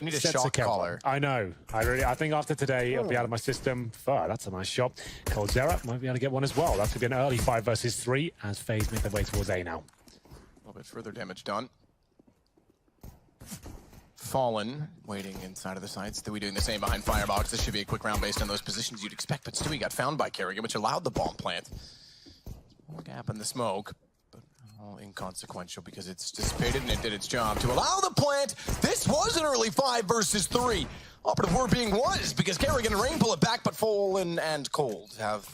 You need a shot caller. I know. I think after today, it'll be out of my system. That's a nice shot. coldzera might be able to get one as well. That's going to be an early 5 versus 3 as FaZe make their way towards A now. A little bit further damage done. Fallen, waiting inside of the side. Stewie doing the same behind Firebox. This should be a quick round based on those positions you'd expect, but Stewie got found by Kerrigan, which allowed the bomb plant. More gap in the smoke, but all inconsequential because it's dissipated and it did its job to allow the plant. This was an early 5 versus 3. Operative word being was because Kerrigan and Rain pull it back, but Fallen and Cold have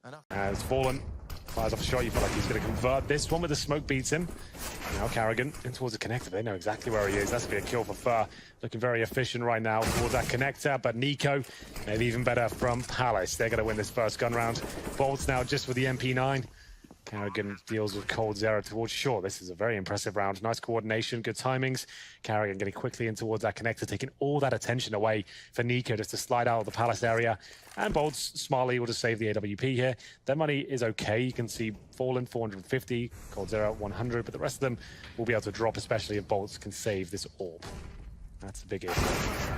enough. As Fallen fires off a shot, you feel like he's going to convert this one, with the smoke beats him. Now Kerrigan in towards the connector. They know exactly where he is. That's going to be a kill for Fur. Looking very efficient right now towards that connector, but Nico, maybe even better from Palace. They're going to win this first gun round. Bolts now just with the MP9. Kerrigan deals with coldzera towards short. This is a very impressive round. Nice coordination, good timings. Kerrigan getting quickly in towards that connector, taking all that attention away for Nico just to slide out of the Palace area. And Bolts smartly able to save the AWP here. Their money is okay. You can see Fallen 450, coldzera 100, but the rest of them will be able to drop, especially if Bolts can save this orb. That's a big issue.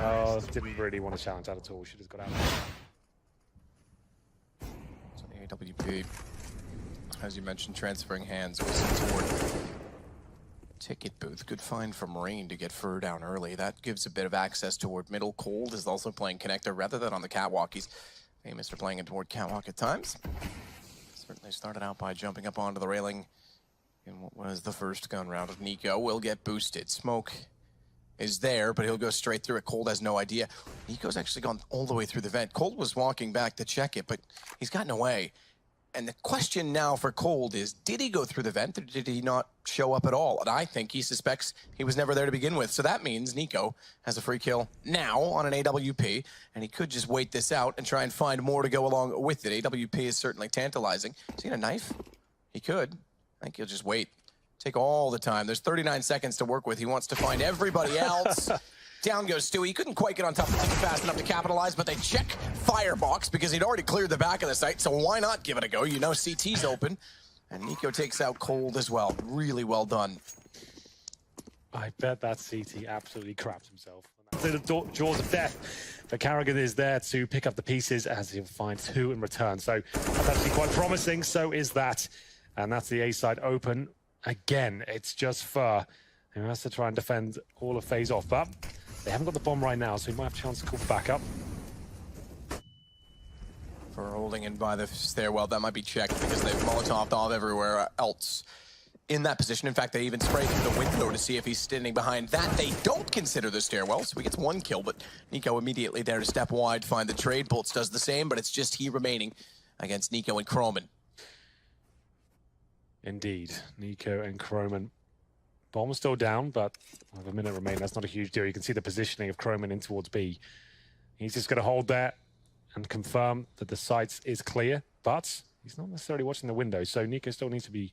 Oh, didn't really want to challenge that at all. Should have got out. So the AWP, as you mentioned, transferring hands was toward ticket booth. Good find from Rain to get Fur down early. That gives a bit of access toward middle. Cold is also playing connector rather than on the catwalk. He's famous for playing it toward catwalk at times. Certainly started out by jumping up onto the railing in what was the first gun round of Nico. Will get boosted. Smoke is there, but he'll go straight through it. Cold has no idea. Nico's actually gone all the way through the vent. Cold was walking back to check it, but he's gotten away. And the question now for Cold is, did he go through the vent or did he not show up at all? And I think he suspects he was never there to begin with. So that means Nico has a free kill now on an AWP, and he could just wait this out and try and find more to go along with it. AWP is certainly tantalizing. Is he got a knife? He could. I think he'll just wait. Take all the time. There's 39 seconds to work with. He wants to find everybody else. Down goes Stewie. He couldn't quite get on top of the ticket fast enough to capitalize, but they check Firebox because he'd already cleared the back of the site, so why not give it a go? You know CT's open. And Nico takes out Cold as well. Really well done. I bet that CT absolutely crapped himself. To the jaws of death. But Kerrigan is there to pick up the pieces as he'll find 2 in return. So that's actually quite promising. So is that. And that's the A side open. Again, it's just Fur who has to try and defend all of FaZe off. But they haven't got the bomb right now, so he might have a chance to call back up. For holding in by the stairwell, that might be checked because they've Molotoved off everywhere else in that position. In fact, they even sprayed through the window to see if he's standing behind that. They don't consider the stairwell, so he gets 1 kill, but Nico immediately there to step wide, find the trade. Bolts does the same, but it's just he remaining against Nico and Croman. Indeed, Nico and Croman. Bomb's still down, but with a minute remaining, that's not a huge deal. You can see the positioning of Croman in towards B. He's just going to hold there and confirm that the site is clear, but he's not necessarily watching the window, so Nico still needs to be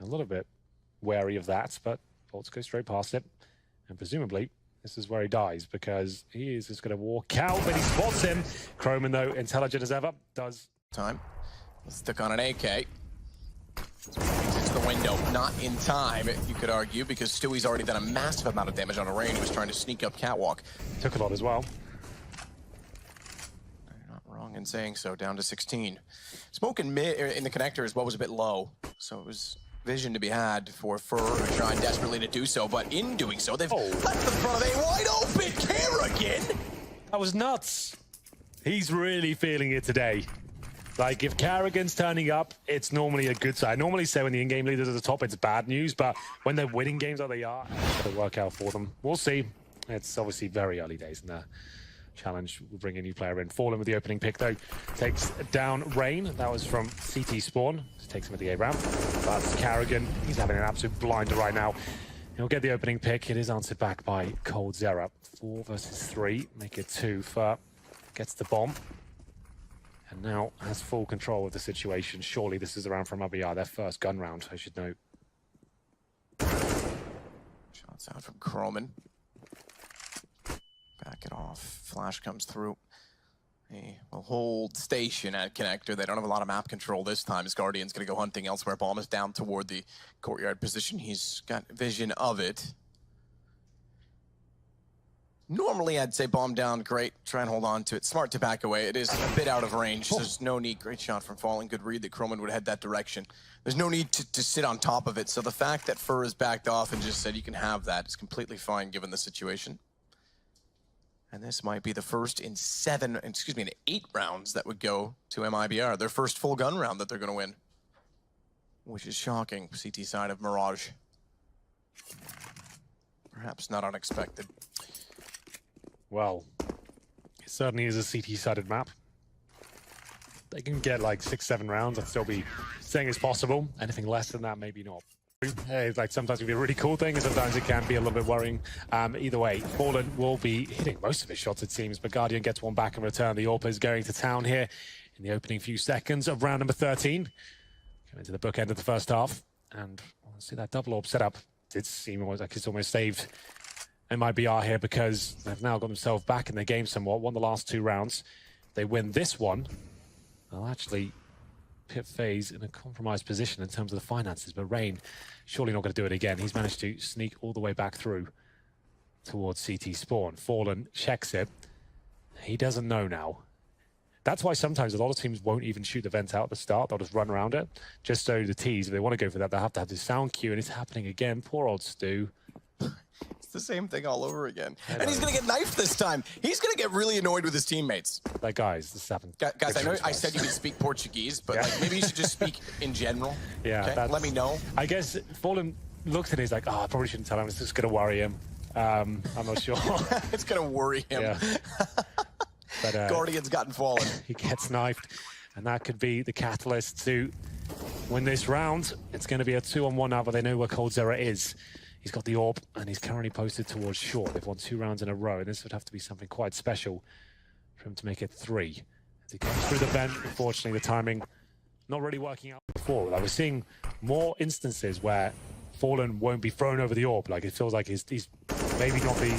a little bit wary of that, but Bolts go straight past it, and presumably this is where he dies, because he is just going to walk out, but he spots him. Croman, though, intelligent as ever, does. Time. Stick on an AK. It's the window, not in time, you could argue, because Stewie's already done a massive amount of damage on a Rain. He was trying to sneak up catwalk. Took a lot as well. You're not wrong in saying so, down to 16. Smoke in the connector as well was a bit low, so it was vision to be had for Fur, who tried desperately to do so, but in doing so, they've left the front of a wide open Kerrigan. That was nuts. He's really feeling it today. Like, if Kerrigan's turning up, it's normally a good sign. I normally say when the in-game leaders at the top, it's bad news, but when they're winning games like they are, it'll work out for them. We'll see. It's obviously very early days in the challenge. We'll bring a new player in. Fallen with the opening pick, though. Takes down Rain. That was from CT Spawn. Just takes him at the A ramp. But Kerrigan, he's having an absolute blinder right now. He'll get the opening pick. It is answered back by coldzera. 4 versus 3. Make it 2. Fur gets the bomb. And now has full control of the situation. Surely this is the round from MiBR, their first gun round, I should note. Shots out from Croman. Back it off. Flash comes through. He will hold station at connector. They don't have a lot of map control this time. His Guardian's going to go hunting elsewhere. Bomb is down toward the courtyard position. He's got vision of it. Normally, I'd say bomb down, great. Try and hold on to it. Smart to back away. It is a bit out of range. There's no need. Great shot from Fallen. Good read that Cologne would head that direction. There's no need to sit on top of it. So the fact that Fur has backed off and just said you can have that is completely fine given the situation. And this might be the first in 8 rounds that would go to MiBR. Their first full gun round that they're going to win. Which is shocking. CT side of Mirage. Perhaps not unexpected. Well, it certainly is a CT-sided map. They can get like 6-7 rounds. I'd still be saying it's possible. Anything less than that, maybe not. It's like sometimes it can be a really cool thing, and sometimes it can be a little bit worrying. Either way, Fallen will be hitting most of his shots, it seems, but Guardian gets one back in return. The AWP is going to town here in the opening few seconds of round number 13. Coming to the bookend of the first half, and we'll see that double AWP setup. It seems like it's almost saved MiBR here because they've now got themselves back in the game somewhat. Won the last 2 rounds. If they win this one, they'll actually put FaZe in a compromised position in terms of the finances. But Rain, surely not going to do it again. He's managed to sneak all the way back through towards CT spawn. Fallen checks it. He doesn't know now. That's why sometimes a lot of teams won't even shoot the vent out at the start. They'll just run around it. Just so the T's, if they want to go for that, they'll have to have this sound cue, and it's happening again. Poor old Stu. It's the same thing all over again. And he's going to get knifed this time. He's going to get really annoyed with his teammates. Like, guys, this happened. Guys, I know I said you could speak Portuguese, but like, maybe you should just speak in general. Yeah, okay? Let me know. I guess Fallen looks at it, he's like, oh, I probably shouldn't tell him. It's just going to worry him. I'm not sure. It's going to worry him. Yeah. But, Guardian's gotten Fallen. He gets knifed, and that could be the catalyst to win this round. It's going to be a 2-on-1 now, but they know where coldzera is. He's got the AWP, and he's currently posted towards short. They've won 2 rounds in a row, and this would have to be something quite special for him to make it 3. As he comes through the vent, unfortunately, the timing not really working out before. Like, we're seeing more instances where Fallen won't be thrown over the AWP. Like, it feels like he's maybe not the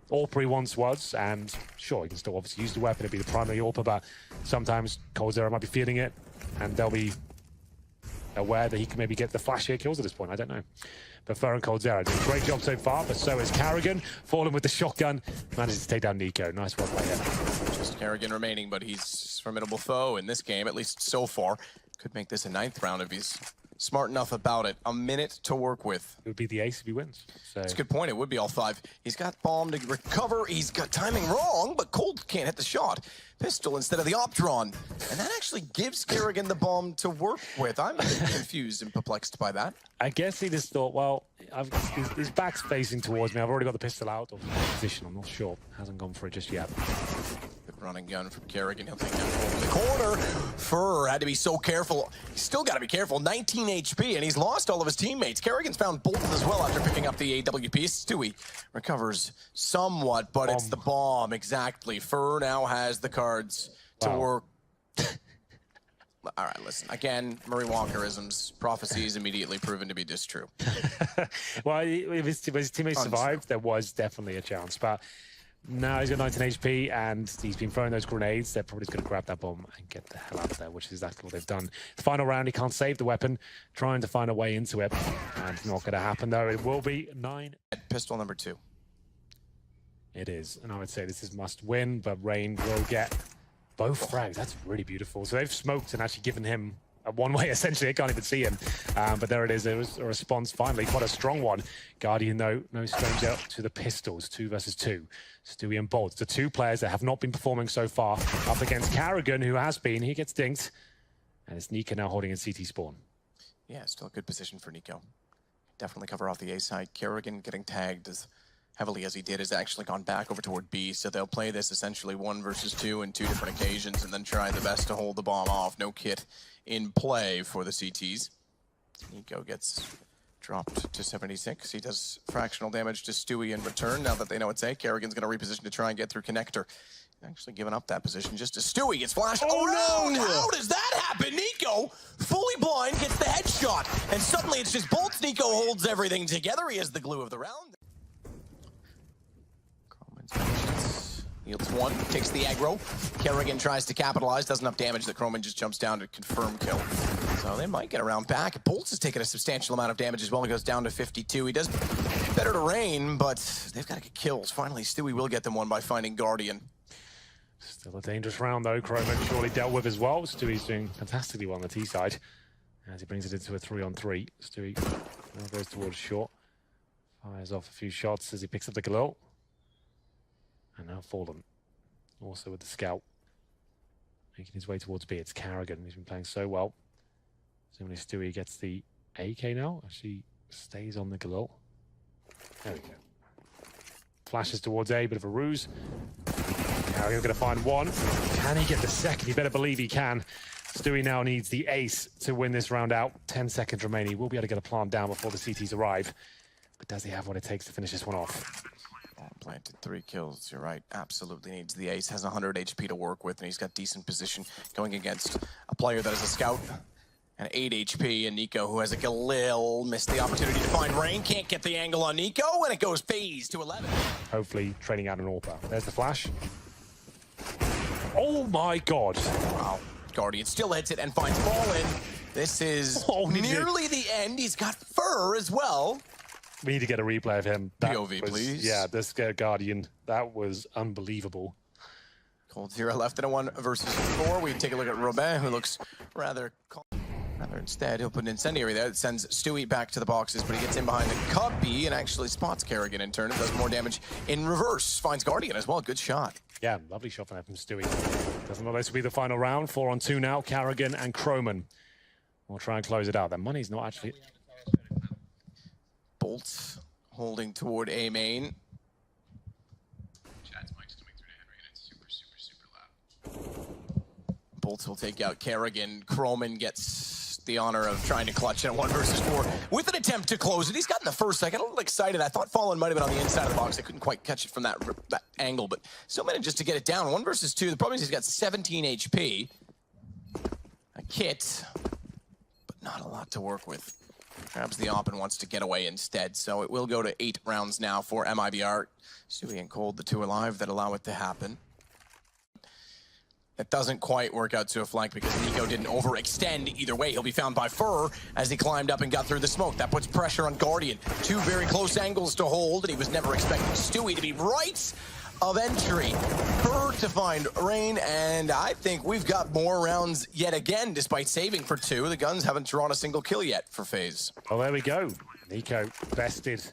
AWPer he once was, and sure, he can still obviously use the weapon to be the primary AWPer, but sometimes coldzera might be feeling it, and they'll be aware that he can maybe get the flashier kills at this point. I don't know. But Fer and coldzera doing a great job so far, but so is Carrigan. Fallen with the shotgun, manages to take down Nico. Nice work by him. Just Carrigan remaining, but he's a formidable foe in this game, at least so far. Could make this a 9th round if he's smart enough about it. A minute to work with. It would be the ace if he wins. So. That's a good point. It would be all 5. He's got bomb to recover. He's got timing wrong, but Cold can't hit the shot. Pistol instead of the op drawn. And that actually gives Carrigan the bomb to work with. I'm a bit confused and perplexed by that. I guess he just thought, well, his back's facing towards me. I've already got the pistol out of position. I'm not sure. Hasn't gone for it just yet. Good running gun from Carrigan. He'll take that from the corner. Fur had to be so careful. He's still got to be careful. 19 HP, and he's lost all of his teammates. Carrigan's found both as well after picking up the AWP. Stewie recovers somewhat, but it's the bomb. Exactly. Fur now has the cards to work. All right, listen. Again, Murray Walkerisms, prophecies immediately proven to be distrue. Well, if his teammates survived, there was definitely a chance. But now he's got 19 HP, and he's been throwing those grenades. They're probably going to grab that bomb and get the hell out of there, which is exactly what they've done. The final round, he can't save the weapon, trying to find a way into it. And it's not going to happen, though. It will be 9. Pistol number 2. It is, and I would say this is must win, but Rain will get both frags. That's really beautiful. So they've smoked and actually given him a one-way, essentially. I can't even see him. But there it is. There was a response finally, quite a strong one. Guardian, though, no stranger to the pistols. 2 versus 2. Stewie and Bolt, the 2 players that have not been performing so far, up against Carrigan, who has been. He gets dinked. And it's Nico now holding in CT spawn. Yeah, still a good position for Nico. Definitely cover off the A side. Carrigan getting tagged as heavily as he did has actually gone back over toward B, so they'll play this essentially 1 versus 2 in 2 different occasions and then try the best to hold the bomb off. No kit in play for the CTs. Nico gets dropped to 76. He does fractional damage to Stewie in return. Now that they know it's A, Carrigan's going to reposition to try and get through connector. Actually giving up that position just as Stewie gets flashed. Oh no! How does that happen? Nico, fully blind, gets the headshot. And suddenly it's just bolts. Nico holds everything together. He is the glue of the round. Yields 1, takes the aggro. Carrigan tries to capitalize, does enough damage that Croman just jumps down to confirm kill. So they might get around back. Bolts has taken a substantial amount of damage as well. He goes down to 52. He does better to Rain, but they've got to get kills. Finally, Stewie will get them one by finding Guardian. Still a dangerous round, though. Chroma surely dealt with as well. Stewie's doing fantastically well on the T side as he brings it into a 3-on-3. Stewie now goes towards short. Fires off a few shots as he picks up the Galil. And now Fallen, also with the scout, making his way towards B. It's Carrigan. He's been playing so well. Similarly, Stewie gets the AK now. Actually stays on the Galil. There we go. Flashes towards A, bit of a ruse. Carrigan's going to find one. Can he get the second? You better believe he can. Stewie now needs the ace to win this round out. 10 seconds remaining. He will be able to get a plant down before the CTs arrive. But does he have what it takes to finish this one off? Planted 3 kills, you're right. Absolutely needs the ace. Has 100 HP to work with, and he's got decent position going against a player that is a scout. And 8 HP, and Nico, who has a Galil, missed the opportunity to find Rain. Can't get the angle on Nico, and it goes FaZe to 11. Hopefully trading out an AWPer. There's the flash. Oh my god. Wow. Guardian still hits it and finds Fallen. This is nearly the end. He's got Fur as well. We need to get a replay of him. POV, please. Yeah, this Guardian, that was unbelievable. Cold 0 left in a 1 versus 4. We take a look at Robin, who looks rather instead. He'll put an incendiary there that sends Stewie back to the boxes, but he gets in behind the cubby and actually spots Carrigan in turn and does more damage in reverse. Finds Guardian as well. Good shot. Yeah, lovely shot from Stewie. Doesn't look like this will be the final round. 4-on-2 now. Carrigan and Croman will try and close it out. Their money's not actually... Bolts holding toward A main. Chad's mic's coming through to Henry and it's super loud. Bolts will take out Carrigan. Croman gets the honor of trying to clutch in a 1 versus 4 with an attempt to close it. He's gotten the first second. A little excited. I thought Fallen might have been on the inside of the box. I couldn't quite catch it from that angle, but still manages to get it down. 1 versus 2. The problem is he's got 17 HP. A kit, but not a lot to work with. Grabs the op and wants to get away instead. So it will go to 8 rounds now for MiBR. Stewie and Cold, the 2 alive that allow it to happen. That doesn't quite work out to a flank because Nico didn't overextend either way. He'll be found by Fur as he climbed up and got through the smoke. That puts pressure on Guardian. 2 very close angles to hold, and he was never expecting Stewie to be right of entry. Fur to find Rain, and I think we've got more rounds yet again, despite saving for 2. The guns haven't drawn a single kill yet for FaZe. Oh, there we go. Nico bested.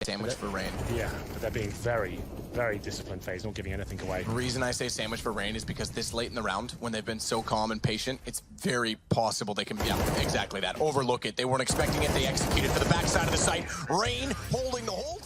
Sandwich for Rain. Yeah, but they're being very, very disciplined FaZe, not giving anything away. The reason I say sandwich for Rain is because this late in the round, when they've been so calm and patient, it's very possible they can, yeah, exactly that, overlook it. They weren't expecting it, they executed for the backside of the site. Rain holding the whole